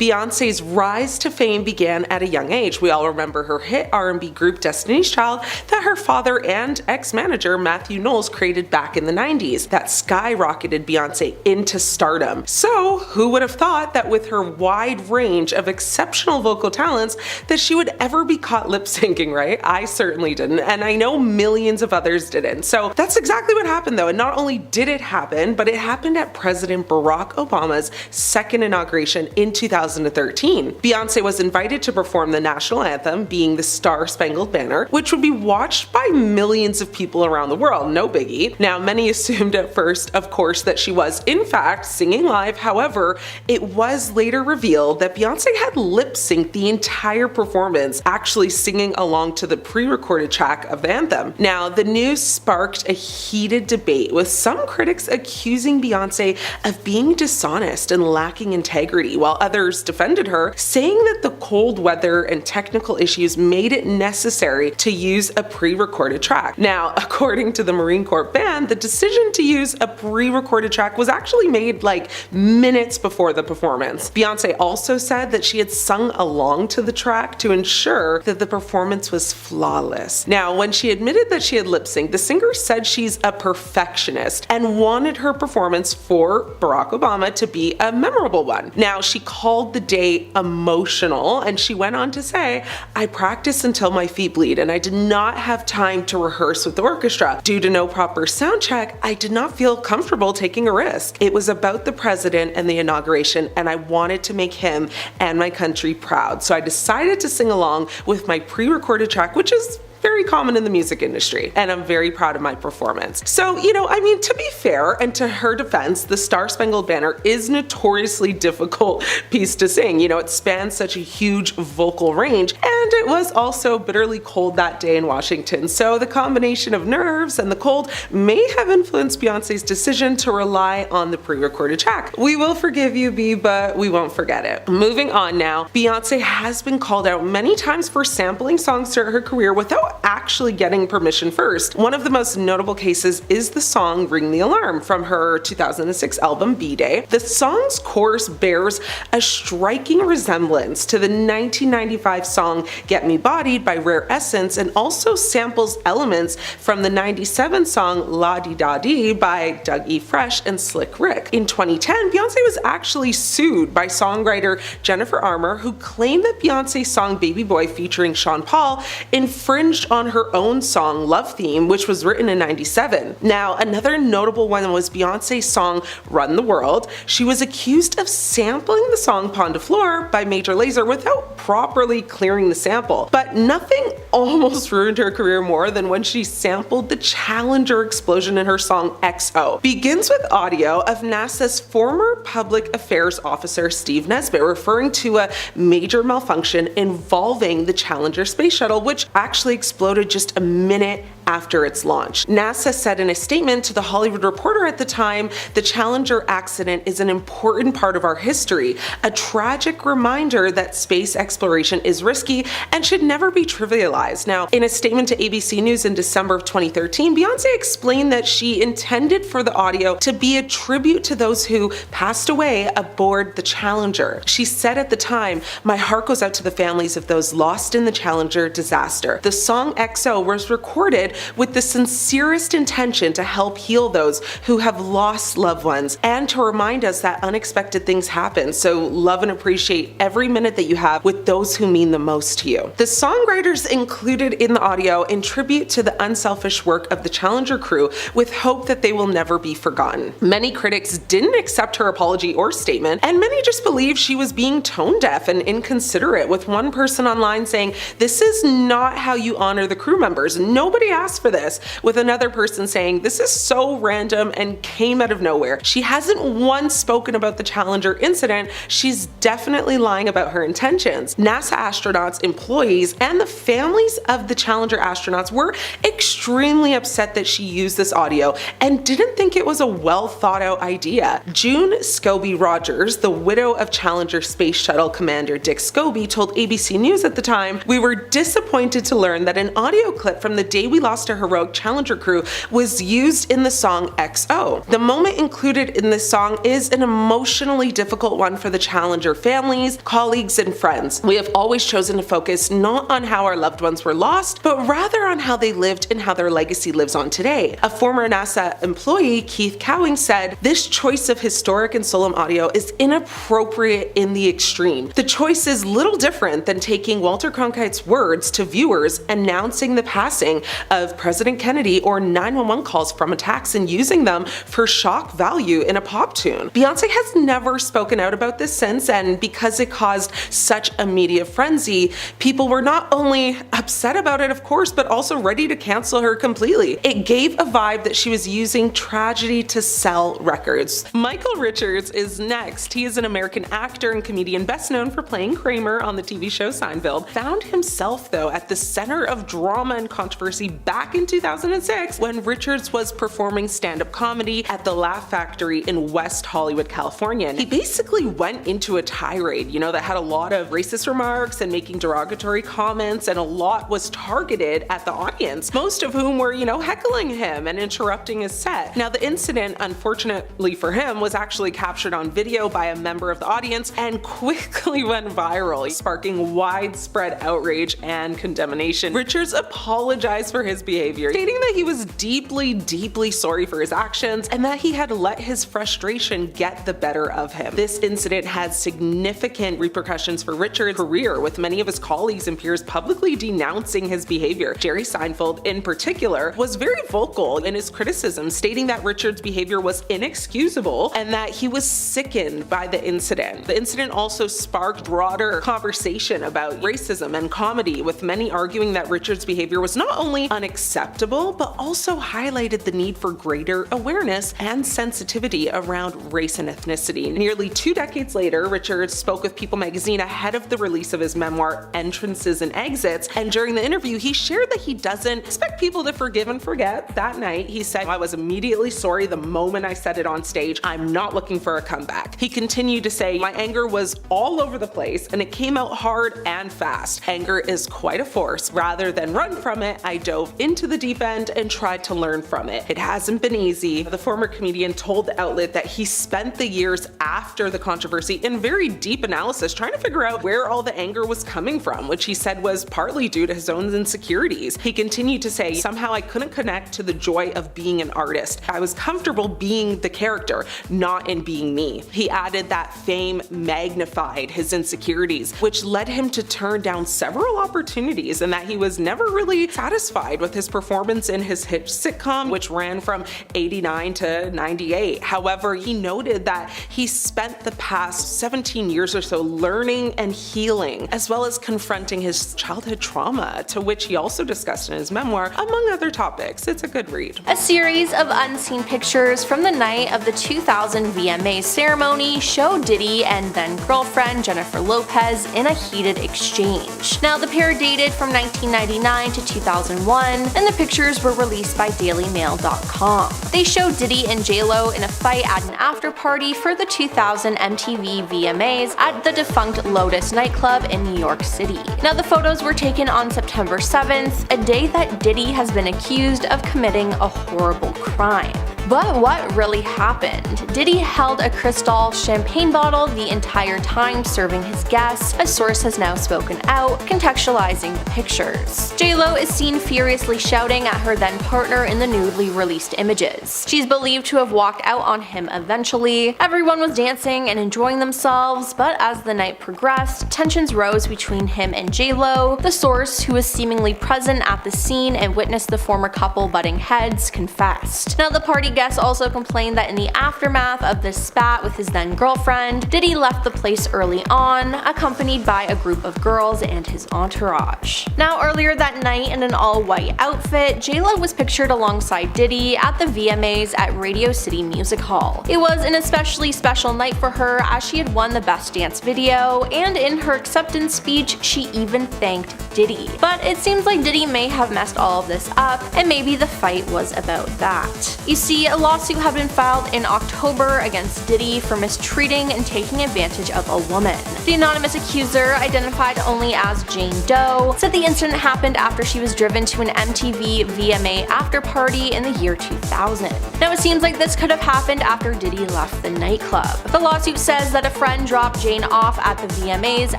Beyonce's rise to fame began at a young age. We all remember her hit R&B group Destiny's Child that her father and ex-manager Matthew Knowles created back in the 90s that skyrocketed Beyonce into stardom. So who would have thought that with her wide range of exceptional vocal talents that she would ever be caught lip syncing, right? I certainly didn't, and I know millions of others didn't. So that's exactly what happened though, and not only did it happen, but it happened at President Barack Obama's second inauguration in 2013. Beyonce was invited to perform the national anthem, being the Star-Spangled Banner, which would be watched by millions of people around the world, no biggie. Now, many assumed at first, of course, that she was in fact singing live. However, it was later revealed that Beyonce had lip-synced the entire performance, actually singing along to the pre-recorded track of the anthem. Now, the news sparked a heated debate, with some critics accusing Beyonce of being dishonest and lacking integrity, while others defended her, saying that the cold weather and technical issues made it necessary to use a pre-recorded track. Now, according to the Marine Corps band, the decision to use a pre-recorded track was actually made like minutes before the performance. Beyonce also said that she had sung along to the track to ensure that the performance was flawless. Now, when she admitted that she had lip-synced, the singer said she's a perfectionist and wanted her performance for Barack Obama to be a memorable one. Now, she called the day emotional, and she went on to say, "I practiced until my feet bleed, and I did not have time to rehearse with the orchestra. Due to no proper sound check, I did not feel comfortable taking a risk. It was about the president and the inauguration, and I wanted to make him and my country proud. So I decided to sing along with my pre-recorded track," which is very common in the music industry, and I'm very proud of my performance. So, to be fair, and to her defense, the Star-Spangled Banner is notoriously difficult piece to sing. It spans such a huge vocal range, and it was also bitterly cold that day in Washington. So the combination of nerves and the cold may have influenced Beyonce's decision to rely on the pre-recorded track. We will forgive you, B, but we won't forget it. Moving on now, Beyonce has been called out many times for sampling songs throughout her career without actually getting permission first. One of the most notable cases is the song Ring the Alarm from her 2006 album B-Day. The song's chorus bears a striking resemblance to the 1995 song Get Me Bodied by Rare Essence, and also samples elements from the 97 song La Di Da Di by Doug E. Fresh and Slick Rick. In 2010, Beyonce was actually sued by songwriter Jennifer Armour, who claimed that Beyonce's song Baby Boy featuring Sean Paul infringed on her own song Love Theme, which was written in 97. Now, another notable one was Beyonce's song Run the World. She was accused of sampling the song Pon de Floor by Major Lazer without properly clearing the sample. But nothing almost ruined her career more than when she sampled the Challenger explosion in her song XO. Begins with audio of NASA's former public affairs officer Steve Nesbitt referring to a major malfunction involving the Challenger space shuttle, which actually exploded just a minute after its launch. NASA said in a statement to The Hollywood Reporter at the time, "The Challenger accident is an important part of our history, a tragic reminder that space exploration is risky and should never be trivialized." Now, in a statement to ABC News in December of 2013, Beyonce explained that she intended for the audio to be a tribute to those who passed away aboard the Challenger. She said at the time, "My heart goes out to the families of those lost in the Challenger disaster. The song XO was recorded with the sincerest intention to help heal those who have lost loved ones and to remind us that unexpected things happen. So love and appreciate every minute that you have with those who mean the most to you." The songwriters included in the audio in tribute to the unselfish work of the Challenger crew, with hope that they will never be forgotten. Many critics didn't accept her apology or statement, and many just believed she was being tone deaf and inconsiderate, with one person online saying, "This is not how you honor the crew members. Nobody asked for this," with another person saying, "This is so random and came out of nowhere. She hasn't once spoken about the Challenger incident. She's definitely lying about her intentions." NASA astronauts, employees, and the families of the Challenger astronauts were extremely upset that she used this audio and didn't think it was a well thought out idea. June Scobie Rogers, the widow of Challenger Space Shuttle Commander Dick Scobie, told ABC News at the time, "We were disappointed to learn that an audio clip from the day we lost lost a heroic Challenger crew was used in the song XO. The moment included in this song is an emotionally difficult one for the Challenger families, colleagues, and friends. We have always chosen to focus not on how our loved ones were lost, but rather on how they lived and how their legacy lives on today. A former NASA employee, Keith Cowing, said, "This choice of historic and solemn audio is inappropriate in the extreme. The choice is little different than taking Walter Cronkite's words to viewers announcing the passing of President Kennedy or 911 calls from attacks and using them for shock value in a pop tune." Beyonce has never spoken out about this since, and because it caused such a media frenzy, people were not only upset about it, of course, but also ready to cancel her completely. It gave a vibe that she was using tragedy to sell records. Michael Richards is next. He is an American actor and comedian best known for playing Kramer on the TV show Seinfeld. Found himself, though, at the center of drama and controversy back in 2006 when Richards was performing stand-up comedy at the Laugh Factory in West Hollywood, California. He basically went into a tirade, that had a lot of racist remarks and making derogatory comments, and a lot was targeted at the audience, most of whom were, heckling him and interrupting his set. Now, the incident, unfortunately for him, was actually captured on video by a member of the audience and quickly went viral, sparking widespread outrage and condemnation. Richards apologized for his behavior, stating that he was deeply, deeply sorry for his actions and that he had let his frustration get the better of him. This incident had significant repercussions for Richards' career, with many of his colleagues and peers publicly denouncing his behavior. Jerry Seinfeld, in particular, was very vocal in his criticism, stating that Richards' behavior was inexcusable and that he was sickened by the incident. The incident also sparked broader conversation about racism and comedy, with many arguing that Richards' behavior was not only unacceptable, but also highlighted the need for greater awareness and sensitivity around race and ethnicity. Nearly 2 decades later, Richards spoke with People magazine ahead of the release of his memoir, Entrances and Exits, and during the interview, he shared that he doesn't expect people to forgive and forget. That night, he said, "I was immediately sorry the moment I said it on stage. I'm not looking for a comeback." He continued to say, "My anger was all over the place and it came out hard and fast. Anger is quite a force. Rather than run from it, I dove into the deep end and tried to learn from it. It hasn't been easy." The former comedian told the outlet that he spent the years after the controversy in very deep analysis trying to figure out where all the anger was coming from, which he said was partly due to his own insecurities. He continued to say, "Somehow I couldn't connect to the joy of being an artist. I was comfortable being the character, not in being me." He added that fame magnified his insecurities, which led him to turn down several opportunities, and that he was never really satisfied with his performance in his hit sitcom, which ran from 89 to 98. However, he noted that he spent the past 17 years or so learning and healing, as well as confronting his childhood trauma, to which he also discussed in his memoir, among other topics. It's a good read. A series of unseen pictures from the night of the 2000 VMA ceremony show Diddy and then girlfriend Jennifer Lopez in a heated exchange. Now, the pair dated from 1999 to 2001, and the pictures were released by DailyMail.com. They show Diddy and J-Lo in a fight at an after party for the 2000 MTV VMAs at the defunct Lotus nightclub in New York City. Now, the photos were taken on September 7th, a day that Diddy has been accused of committing a horrible crime. But what really happened? Diddy held a Cristal champagne bottle the entire time serving his guests. A source has now spoken out, contextualizing the pictures. J-Lo is seen furiously shouting at her then partner in the newly released images. She's believed to have walked out on him eventually. Everyone was dancing and enjoying themselves, but as the night progressed, tensions rose between him and J-Lo. The source, who was seemingly present at the scene and witnessed the former couple butting heads, confessed. Now, the party guests also complained that in the aftermath of this spat with his then girlfriend, Diddy left the place early on, accompanied by a group of girls and his entourage. Now, earlier that night, in an all-white outfit, J-Lo was pictured alongside Diddy at the VMAs at Radio City Music Hall. It was an especially special night for her, as she had won the Best Dance Video, and in her acceptance speech, she even thanked Diddy. But it seems like Diddy may have messed all of this up, and maybe the fight was about that. You see, Theory, a lawsuit had been filed in October against Diddy for mistreating and taking advantage of a woman. The anonymous accuser, identified only as Jane Doe, said the incident happened after she was driven to an MTV VMA after-party in the year 2000. Now, it seems like this could have happened after Diddy left the nightclub. The lawsuit says that a friend dropped Jane off at the VMAs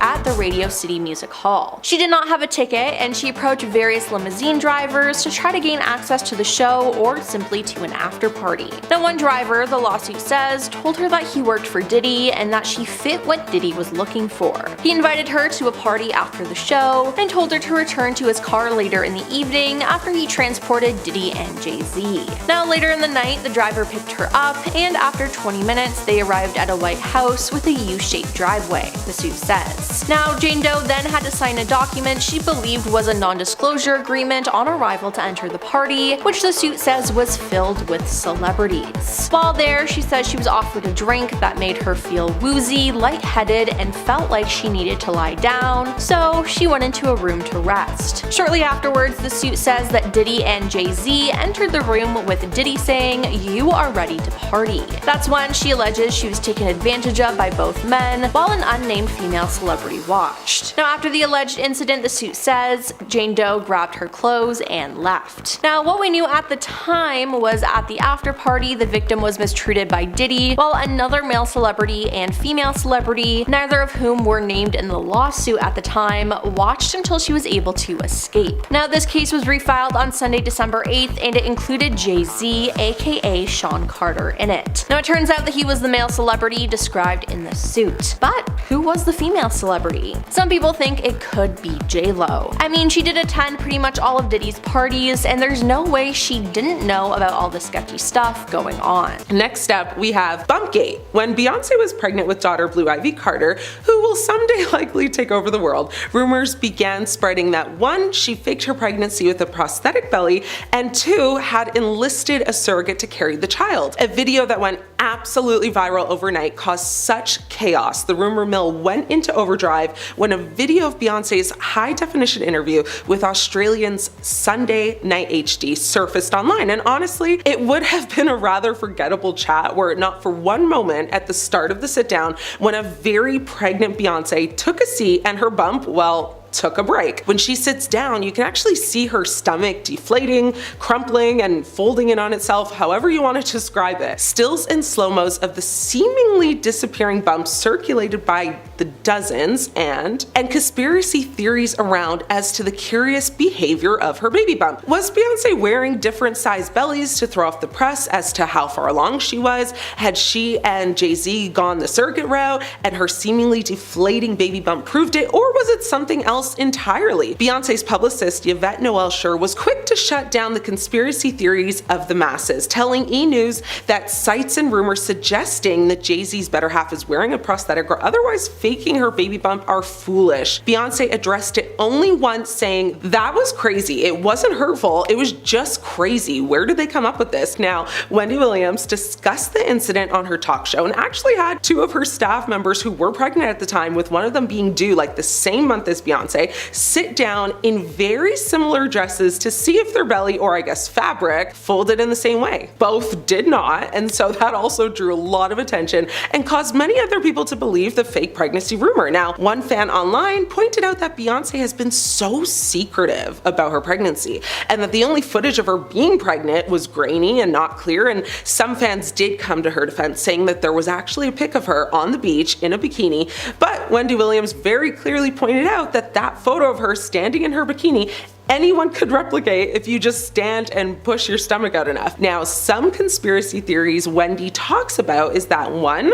at the Radio City Music Hall. She did not have a ticket, and she approached various limousine drivers to try to gain access to the show or simply to an after-party. Now, one driver, the lawsuit says, told her that he worked for Diddy and that she fit what Diddy was looking for. He invited her to a party after the show and told her to return to his car later in the evening after he transported Diddy and Jay-Z. Now, later in the night, the driver picked her up, and after 20 minutes, they arrived at a white house with a U-shaped driveway, the suit says. Now, Jane Doe then had to sign a document she believed was a non-disclosure agreement on arrival to enter the party, which the suit says was filled with celebrities. While there, she says she was offered a drink that made her feel woozy, lightheaded, and felt like she needed to lie down, so she went into a room to rest. Shortly afterwards, the suit says that Diddy and Jay-Z entered the room with Diddy saying, "You are ready to party." That's when she alleges she was taken advantage of by both men, while an unnamed female celebrity watched. Now, after the alleged incident, the suit says Jane Doe grabbed her clothes and left. Now, what we knew at the time was at the after party, the victim was mistreated by Diddy, while another male celebrity and female celebrity, neither of whom were named in the lawsuit at the time, watched until she was able to escape. Now, this case was refiled on Sunday, December 8th, and it included Jay-Z, aka Sean Carter, in it. Now, it turns out that he was the male celebrity described in the suit. But who was the female celebrity? Some people think it could be J-Lo. I mean, she did attend pretty much all of Diddy's parties, and there's no way she didn't know about all the sketchy stuff going on. Next up, we have Bumpgate. When Beyonce was pregnant with daughter Blue Ivy Carter, who will someday likely take over the world, rumors began spreading that 1, she faked her pregnancy with a prosthetic belly, and 2, had enlisted a surrogate to carry the child. A video that went absolutely viral overnight caused such chaos. The rumor mill went into overdrive when a video of Beyonce's high-definition interview with Australian's Sunday Night HD surfaced online, and honestly, it would have been a rather forgettable chat were it not for one moment at the start of the sit-down when a very pregnant Beyonce took a seat and her bump, well, took a break. When she sits down, you can actually see her stomach deflating, crumpling, and folding in on itself, however you want to describe it. Stills and slow-mos of the seemingly disappearing bumps circulated by the dozens, and conspiracy theories around as to the curious behavior of her baby bump. Was Beyonce wearing different size bellies to throw off the press as to how far along she was? Had she and Jay-Z gone the surrogate route and her seemingly deflating baby bump proved it, or was it something else entirely? Beyonce's publicist Yvette Noel Schur was quick to shut down the conspiracy theories of the masses, telling E! News that sites and rumors suggesting that Jay-Z's better half is wearing a prosthetic or otherwise faking her baby bump are foolish. Beyonce addressed it only once, saying, "That was crazy. It wasn't hurtful. It was just crazy. Where did they come up with this?" Now, Wendy Williams discussed the incident on her talk show and actually had 2 of her staff members who were pregnant at the time, with one of them being due like the same month as Beyonce, sit down in very similar dresses to see if their belly, or I guess fabric, folded in the same way. Both did not, and so that also drew a lot of attention and caused many other people to believe the fake pregnancy rumor. Now, one fan online pointed out that Beyonce has been so secretive about her pregnancy, and that the only footage of her being pregnant was grainy and not clear, and some fans did come to her defense, saying that there was actually a pic of her on the beach in a bikini, but Wendy Williams very clearly pointed out that that photo of her standing in her bikini anyone could replicate if you just stand and push your stomach out enough. Now, some conspiracy theories Wendy talks about is that 1,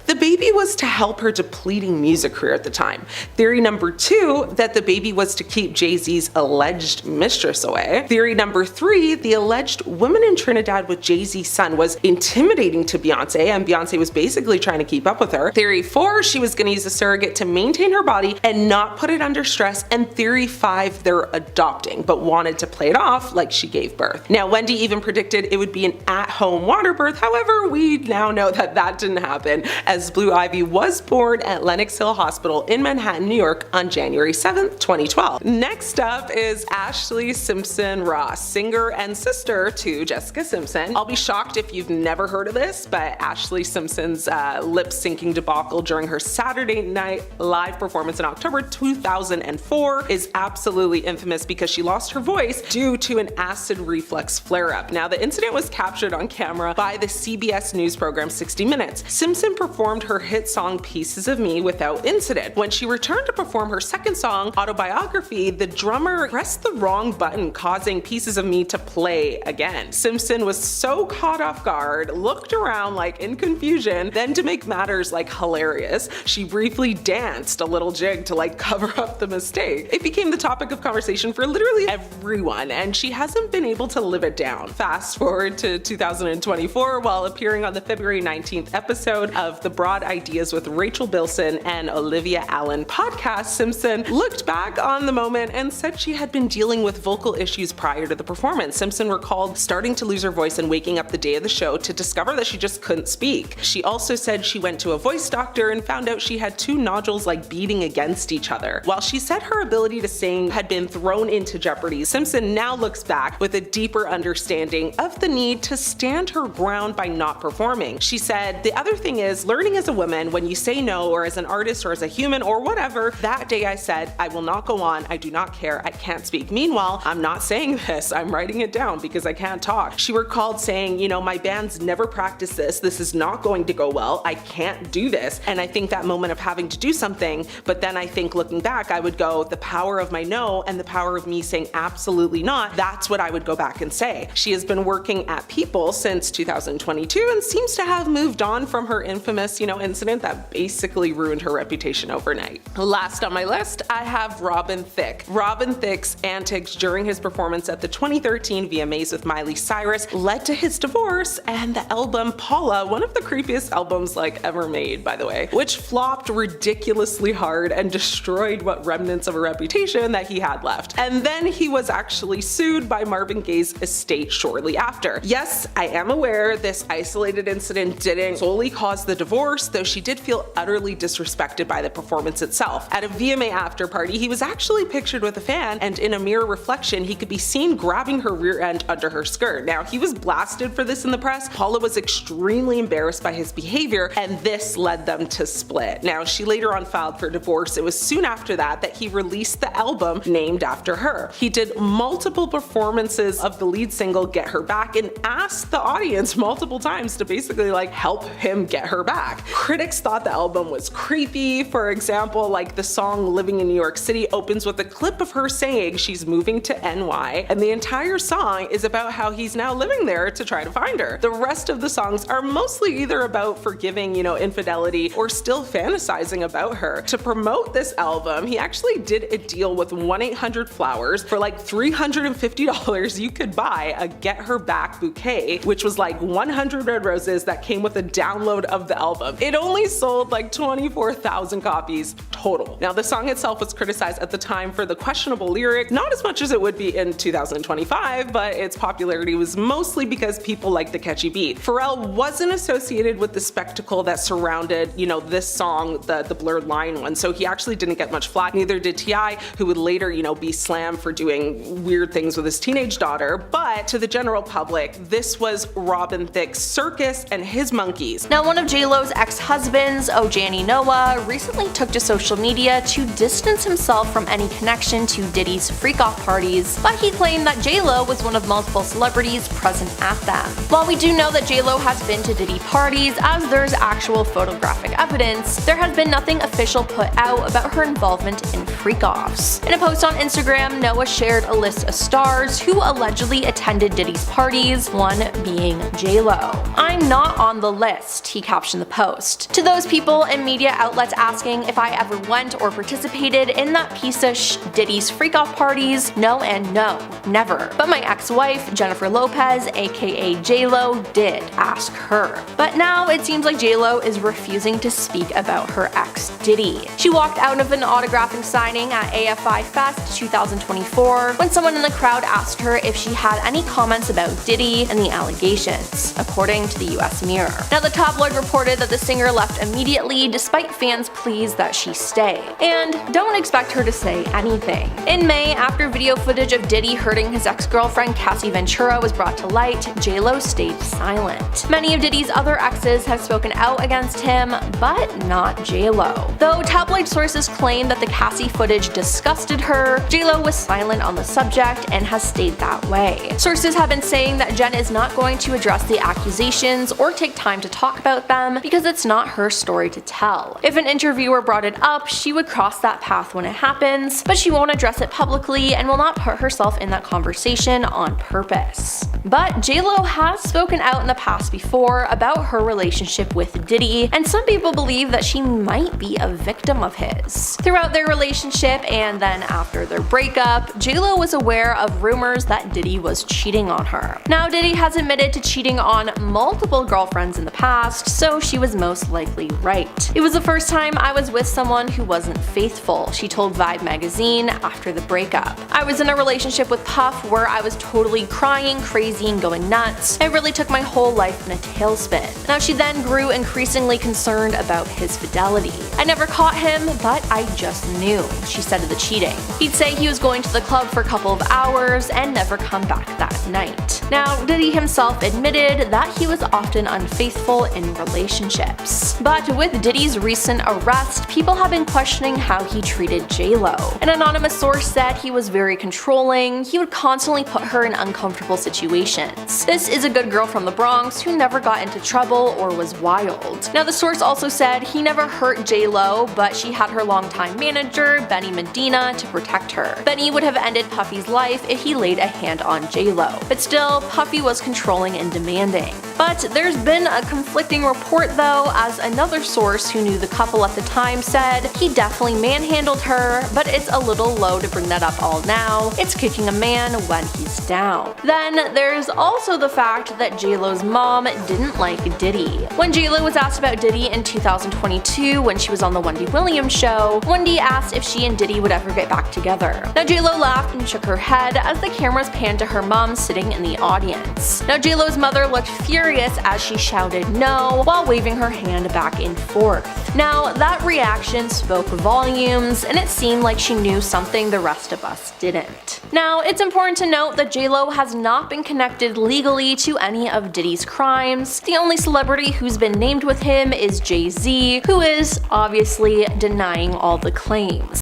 the baby was to help her depleting music career at the time. Theory number 2, that the baby was to keep Jay-Z's alleged mistress away. Theory number 3, the alleged woman in Trinidad with Jay-Z's son was intimidating to Beyonce, and Beyonce was basically trying to keep up with her. Theory 4, she was going to use a surrogate to maintain her body and not put it under stress. And theory 5, their adoption adopting, but wanted to play it off like she gave birth. Now, Wendy even predicted it would be an at-home water birth. However, we now know that that didn't happen, as Blue Ivy was born at Lenox Hill Hospital in Manhattan, New York on January 7th, 2012. Next up is Ashlee Simpson Ross, singer and sister to Jessica Simpson. I'll be shocked if you've never heard of this, but Ashlee Simpson's lip-syncing debacle during her Saturday Night Live performance in October 2004 is absolutely infamous because she lost her voice due to an acid reflux flare-up. Now, the incident was captured on camera by the CBS News program 60 Minutes. Simpson performed her hit song Pieces of Me without incident. When she returned to perform her second song, Autobiography, the drummer pressed the wrong button, causing Pieces of Me to play again. Simpson was so caught off guard, looked around like in confusion, then to make matters like hilarious, she briefly danced a little jig to like cover up the mistake. It became the topic of conversation for literally everyone, and she hasn't been able to live it down. Fast forward to 2024, while appearing on the February 19th episode of the Broad Ideas with Rachel Bilson and Olivia Allen podcast, Simpson looked back on the moment and said she had been dealing with vocal issues prior to the performance. Simpson recalled starting to lose her voice and waking up the day of the show to discover that she just couldn't speak. She also said she went to a voice doctor and found out she had two nodules like beating against each other. While she said her ability to sing had been thrown into jeopardy, Simpson now looks back with a deeper understanding of the need to stand her ground by not performing. She said, "The other thing is, learning as a woman, when you say no, or as an artist or as a human or whatever, that day I said, I will not go on, I do not care, I can't speak. Meanwhile, I'm not saying this, I'm writing it down because I can't talk." She recalled saying, "You know, my band's never practiced this is not going to go well, I can't do this." And I think that moment of having to do something, but then I think looking back, I would go, the power of my no and the power of me saying absolutely not, that's what I would go back and say. She has been working at People since 2022 and seems to have moved on from her infamous, incident that basically ruined her reputation overnight. Last on my list, I have Robin Thicke. Robin Thicke's antics during his performance at the 2013 VMAs with Miley Cyrus led to his divorce and the album Paula, one of the creepiest albums ever made, by the way, which flopped ridiculously hard and destroyed what remnants of a reputation that he had left. And then he was actually sued by Marvin Gaye's estate shortly after. Yes, I am aware this isolated incident didn't solely cause the divorce, though she did feel utterly disrespected by the performance itself. At a VMA after party, he was actually pictured with a fan, and in a mirror reflection, he could be seen grabbing her rear end under her skirt. Now, he was blasted for this in the press. Paula was extremely embarrassed by his behavior, and this led them to split. Now, she later on filed for divorce. It was soon after that he released the album named after her. He did multiple performances of the lead single Get Her Back and asked the audience multiple times to basically help him get her back. Critics thought the album was creepy. For example, the song Living in New York City opens with a clip of her saying she's moving to NY, and the entire song is about how he's now living there to try to find her. The rest of the songs are mostly either about forgiving, infidelity or still fantasizing about her. To promote this album, he actually did a deal with 1-800-Flowers. For $350, you could buy a Get Her Back bouquet, which was 100 red roses that came with a download of the album. It only sold 24,000 copies total. Now, the song itself was criticized at the time for the questionable lyric, not as much as it would be in 2025, but its popularity was mostly because people liked the catchy beat. Pharrell wasn't associated with the spectacle that surrounded, this song, the Blurred Line one, so he actually didn't get much flack. Neither did T.I., who would later, be slammed for doing weird things with his teenage daughter. But to the general public, this was Robin Thicke's circus and his monkeys. Now, one of J-Lo's ex-husbands, Ojani Noah, recently took to social media to distance himself from any connection to Diddy's freak-off parties, but he claimed that J-Lo was one of multiple celebrities present at them. While we do know that J-Lo has been to Diddy parties, as there's actual photographic evidence, there has been nothing official put out about her involvement in freak-offs. In a post on Instagram, Noah shared a list of stars who allegedly attended Diddy's parties, one being J-Lo. "I'm not on the list," he captioned the post. To those people and media outlets asking if I ever went or participated in that piece of Diddy's freak-off parties, no and no, never. But my ex-wife, Jennifer Lopez, aka J-Lo, did ask her. But now it seems like J-Lo is refusing to speak about her ex Diddy. She walked out of an autograph signing at AFI Fest 2012 2024 when someone in the crowd asked her if she had any comments about Diddy and the allegations, according to the US Mirror. Now, the tabloid reported that the singer left immediately despite fans' pleas that she stay, and don't expect her to say anything. In May, after video footage of Diddy hurting his ex-girlfriend Cassie Ventura was brought to light, J-Lo stayed silent. Many of Diddy's other exes have spoken out against him, but not J-Lo. Though tabloid sources claim that the Cassie footage disgusted her, J-Lo was silent on the subject and has stayed that way. Sources have been saying that Jen is not going to address the accusations or take time to talk about them because it's not her story to tell. If an interviewer brought it up, she would cross that path when it happens, but she won't address it publicly and will not put herself in that conversation on purpose. But J-Lo has spoken out in the past before about her relationship with Diddy, and some people believe that she might be a victim of his. Throughout their relationship and then after their breakup, J-Lo was aware of rumors that Diddy was cheating on her. Now, Diddy has admitted to cheating on multiple girlfriends in the past, so she was most likely right. "It was the first time I was with someone who wasn't faithful," she told Vibe magazine after the breakup. "I was in a relationship with Puff where I was totally crying, crazy, and going nuts. It really took my whole life in a tailspin." Now, she then grew increasingly concerned about his fidelity. "I never caught him, but I just knew," she said of the cheating. He'd say he was going to the club for a couple of hours and never come back that night. Now, Diddy himself admitted that he was often unfaithful in relationships. But with Diddy's recent arrest, people have been questioning how he treated J-Lo. An anonymous source said he was very controlling, he would constantly put her in uncomfortable situations. "This is a good girl from the Bronx who never got into trouble or was wild." Now, the source also said he never hurt J-Lo, but she had her longtime manager, Benny Medina, to protect her. Benny would have ended Puffy's life if he laid a hand on J-Lo. But still, Puffy was controlling and demanding. But there's been a conflicting report though, as another source who knew the couple at the time said he definitely manhandled her, but it's a little low to bring that up all now. It's kicking a man when he's down. Then there's also the fact that J-Lo's mom didn't like Diddy. When J-Lo was asked about Diddy in 2022 when she was on the Wendy Williams show, Wendy asked if she and Diddy would ever get back together. Now, J-Lo laughed and shook her head as the cameras panned to her mom sitting in the audience. Now, J-Lo's mother looked furious as she shouted no while waving her hand back and forth. Now, that reaction spoke volumes, and it seemed like she knew something the rest of us didn't. Now, it's important to note that J-Lo has not been connected legally to any of Diddy's crimes. The only celebrity who's been named with him is Jay-Z, who is obviously denying all the claims.